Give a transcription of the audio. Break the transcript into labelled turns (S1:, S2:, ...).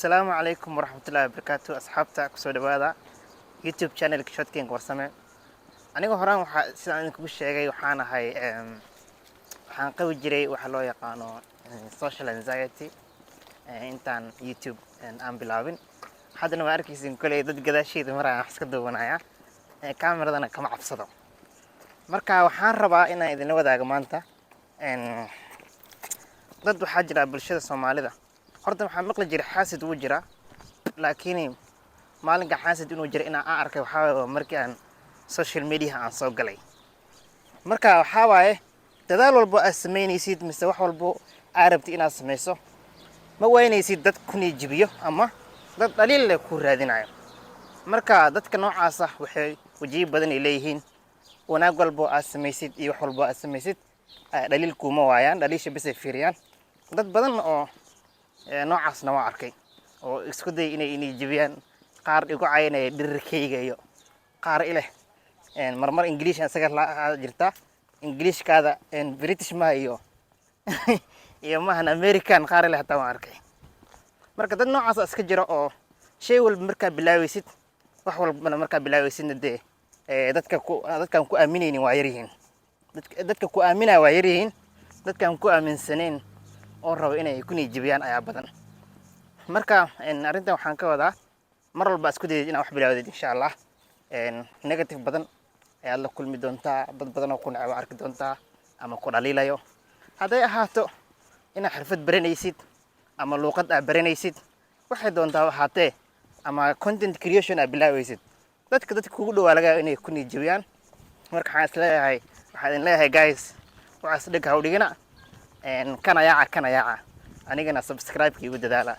S1: السلام عليكم ورحمة الله وبركاته أصحابتا كسو دوادا يوتيوب channel كشوتكين ورسمه aniga horaan waxa sidaan idinku sheegay waxaan ahay waxaan qabi jiray waxa loo yaqaano social anxiety intaan youtube aan bilaabin haddana waa arkaysiin kulay dad gadaasheeda maraya wax iska duubanaya kaameradana kama cabsado marka waxaan rabaa inaan idin wadaago maanta dad waxaa jira bulshada Soomaalida horta waxaan maqli jiray xaasid uu jira laakiin maalinka xaasid inuu jira inaan arkay waxa markii aan social media aan soo galay marka waxa waaye dadaal walba aad sameynaysid mise wax walba aad rabtid inaad sameyso ma weynaysid dad ku nijibiyo ama dad dhaliil leh ku raadinayo marka dadka noocaas ah waxay wajiib badan leeyihiin wanaag walba aad sameysid iyo wax walba aad sameysid dhaliil kuma waayaan dhaliisha bas ay fiiriyaan dad badan oo noocaasna waa arkay oo isku day inay nijibiyaan qaar igu caynay dhirkeyga iyo qaar ileh marmar English asaga la jirta English kaada British ma iyo iyo maahan American qaar ileh taa waan arkay marka dad noocaas iska jira oo shay walba marka bilaawaysid wax walba marka bilaawaysid dadkan ku aaminaynin waa yarihiin dadka ku aaminaa waa yarihiin dadkan ku aaminsaneen oo rabo inay ku nijibiyaan ayaa badan marka arintan waxaan ka wadaa mar walba isku dayid inaad wax bilaawdid insha Allah negative badan ayaa la kulmi doontaa dad badan oo ku nacay arki doontaa ama ku dhaliilayo haday ahaato inaad xirfad baranaysid ama luqad aad baranaysid waxay doontaa wahaatee ama content creation aad bilaawaysid dadka kugu dhaw laga inay ku nijibiyaan marka waxaan leeyahay guys waxaas dhig ha u dhigina kana yaaca anigana subscribe-kiigu dadaala